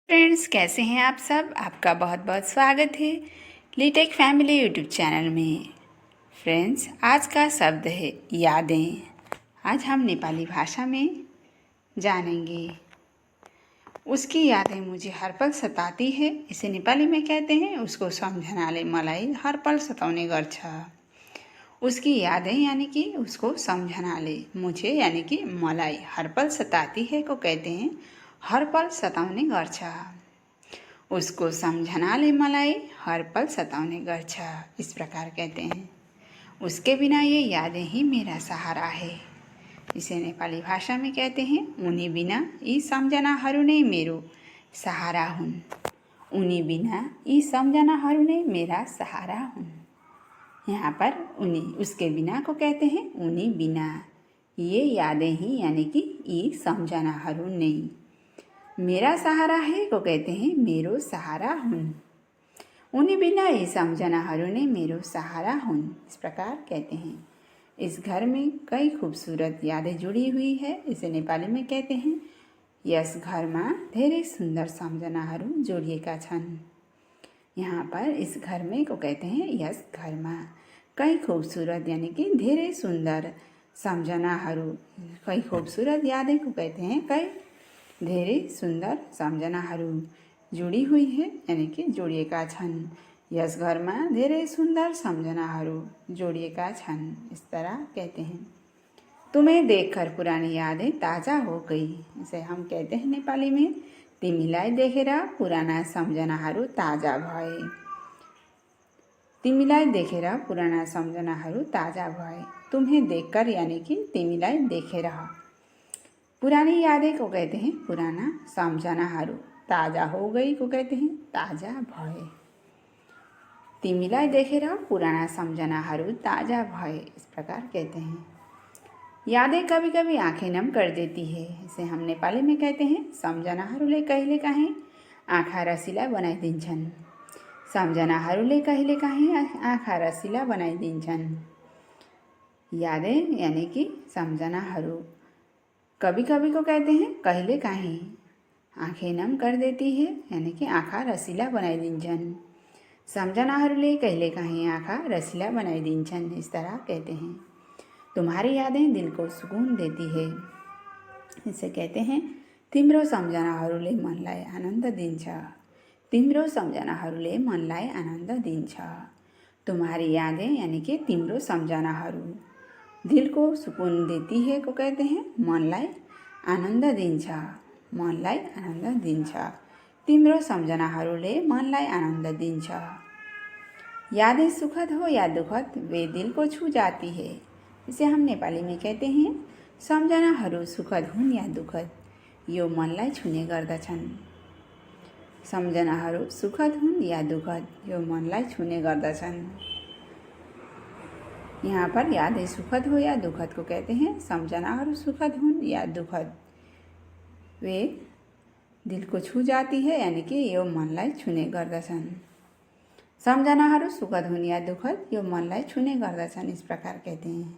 Friends, कैसे हैं आप सब। आपका बहुत बहुत स्वागत है लीटेक फैमिली यूट्यूब चैनल में। फ्रेंड्स, आज का शब्द है यादें। आज हम नेपाली भाषा में जानेंगे। उसकी यादें मुझे हर पल सताती है, इसे नेपाली में कहते हैं उसको सम्झनाले मलाई हर पल सताउने गर्छ। उसकी यादें यानी कि उसको सम्झनाले मुझे यानी कि मलाई हर पल सताती है को कहते हैं हर पल सताउने गर्छ। उसको सम्झनाले मलाई हर पल सताउने गर्छ, इस प्रकार कहते हैं। उसके बिना ये यादें ही मेरा सहारा है, इसे नेपाली भाषा में कहते हैं उनी बिना यी सम्झनाहरू नै मेरो सहारा हुन्। उनी बिना यी सम्झनाहरू नै मेरा सहारा हुन्। यहाँ पर उनी उसके बिना को कहते हैं उनी बिना। ये यादें ही यानी कि यी सम्झनाहरू नै मेरा सहारा है को कहते हैं मेरो सहारा हुन्। उनी बिना यी सम्झनाहरू नै मेरो सहारा हुन्, इस प्रकार कहते हैं। इस घर में कई खूबसूरत यादें जुड़ी हुई है, इसे नेपाली में कहते हैं यस घरमा धेरै सुन्दर सम्झनाहरू जोडिएका छन्। यहाँ पर इस घर में को कहते हैं यस घरमा कई खूबसूरत यानी कि धेरै सुन्दर सम्झनाहरू, कई खूबसूरत यादें को कहते हैं कई धेरै सुन्दर सम्झनाहरू जुडी हुई है यानी कि जोडिएका छन्। यस घरमा धेरै सुन्दर सम्झनाहरू जोडिएका छन्, इस तरह कहते हैं। तुम्हें देखकर पुरानी यादें ताजा हो गई, इसे हम कहते हैं नेपाली में तिमीलाई देखेर पुराना सम्झनाहरू ताजा भए। तिमीलाई देखेर पुराना सम्झनाहरू ताजा भए। तुम्हें देखकर यानी कि तिमीलाई देखेर। पुरानी यादें को कहते हैं पुराना सम्झनाहरू। ताजा हो गई को कहते हैं ताजा भए। तिमीलाई देखेर पुराना सम्झनाहरू ताजा भए, इस प्रकार कहते हैं। यादें कभी कभी आँखें नम कर देती है, इसे हम नेपाली में कहते हैं सम्झनाहरूले कहिलेकाहीँ आँखा रसिला बनाइदिन्छन्। सम्झनाहरूले कहिलेकाहीँ आँखा रसिला बनाइदिन्छन्। यादें यानी कि सम्झनाहरू कभी कभी को कहते हैं कहिलेकाहीँ आँखें नम कर देती है यानी कि आँखा रसिला बनाइदिन्छन्। सम्झनाहरूले कहिलेकाहीँ आँखा रसिला बनाइदिन्छन्, इस तरह कहते हैं। तुम्हारी यादें दिल को सुकून देती है, इसे कहते हैं तिम्रो सम्झनाहरूले मनलाई आनन्द दिन्छ। तिम्रो सम्झनाहरूले मनलाई आनन्द दिन्छ। तुम्हारी यादें यानी कि तिम्रो सम्झनाहरू दिल को सुकून देती है को कहते हैं मनलाई आनन्द दिन्छ। मनलाई आनन्द दिन्छ। तिम्रो सम्झनाहरूले मनलाई आनन्द दिन्छ। यादें सुखद हो या दुखद वे दिल को छू जाती है, इसे हम नेपाली में कहते हैं सम्झनाहरू सुखद हुन् या दुखद यो मनलाई छुने गर्दछन्। सम्झनाहरू सुखद हुन् या दुखद यो मनलाई छुने गर्दछन्। यहाँ पर यादें सुखद हो या दुखद को कहते हैं सम्झनाहरू सुखद हुन् या दुखद वे दिल को छू जाती है यानी कि यो मनलाई छुने गर्दछन्। सम्झनाहरू सुखद हुन् या दुखद यो मनलाई छुने गर्दछन्, इस प्रकार कहते हैं।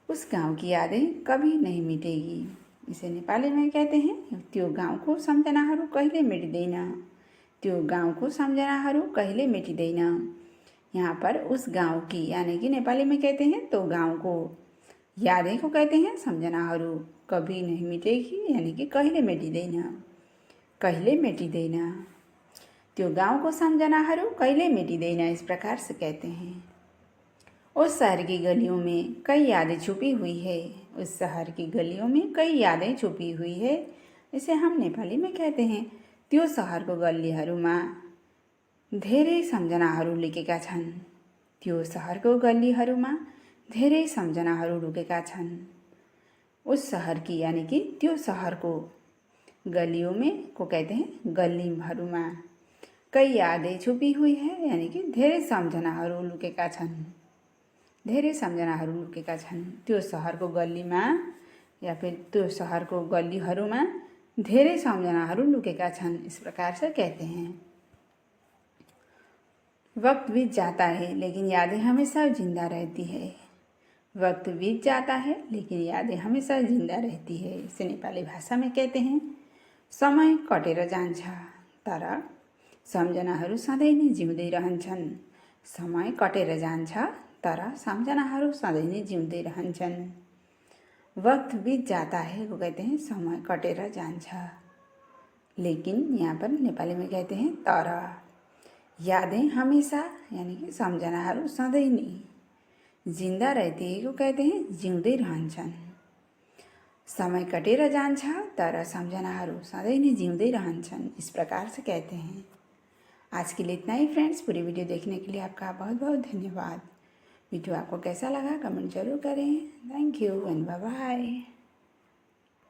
उस गांव की यादें कभी नहीं मिटेगी, इसे नेपाली में कहते हैं त्यो गाउँको सम्झनाहरू कहिले मेटिँदैन। त्यो गाउँको सम्झनाहरू कहिले मेटिँदैन। यहाँ पर उस गांव की यानी कि नेपाली में कहते हैं तो गांव को यादें को कहते हैं सम्झनाहरू कभी नहीं मिटेगी यानी कि कहिले मेटिँदैन। कहिले मेटिँदैन। त्यो गाउँको सम्झनाहरू कहिले मेटिँदैन, इस प्रकार से कहते हैं। उस शहर की गलियों में कई यादें छुपी हुई है। उस शहर की गलियों में कई यादें छुपी हुई है, इसे हम नेपाली में कहते हैं त्यो शहरको गल्लीहरूमा धेरै सम्झनाहरू लुकेका छन्। त्यो शहरको गल्लीहरूमा धेरै सम्झनाहरू लुकेका छन्। उस शहर की यानी कि त्यो शहरको गलियों में को कहते हैं गल्लीहरूमा कई यादें छुपी हुई है यानी कि धेरै सम्झनाहरू लुकेका छन्। धेरै सम्झनाहरू लुकेका छन्। त्यो शहरको गल्लीमा या फिर त्यो शहरको गल्लीहरूमा धेरै सम्झनाहरू लुकेका छन्, इस प्रकार से कहते हैं। वक्त बीत जाता है लेकिन यादें हमेशा जिंदा रहती है। वक्त बीत जाता है लेकिन यादें हमेशा जिंदा रहती है, इसे नेपाली भाषा में कहते हैं समय कटेर जान्छ तर सम्झनाहरू सधैँ नै जिउँदै रहन्छन्। समय कटेर जान्छ तर सम्झनाहरू सधैँ नै जिउँदै रहन्छन्। वक्त बीत जाता है वो कहते हैं समय कटेर जान्छ, लेकिन यहाँ पर नेपाली में कहते हैं तर यादें हमेशा यानी कि सम्झनाहरू सधैँ नै जिंदा रहती है को कहते हैं जिउँदै रहन्छन्। समय कटेर जान्छ तर सम्झनाहरू सधैँ नै जिउँदै रहन्छन्, इस प्रकार से कहते हैं। आज के लिए इतना ही फ्रेंड्स। पूरी वीडियो देखने के लिए आपका बहुत बहुत धन्यवाद। वीडियो आपको कैसा लगा कमेंट जरूर करें। Thank you and bye bye.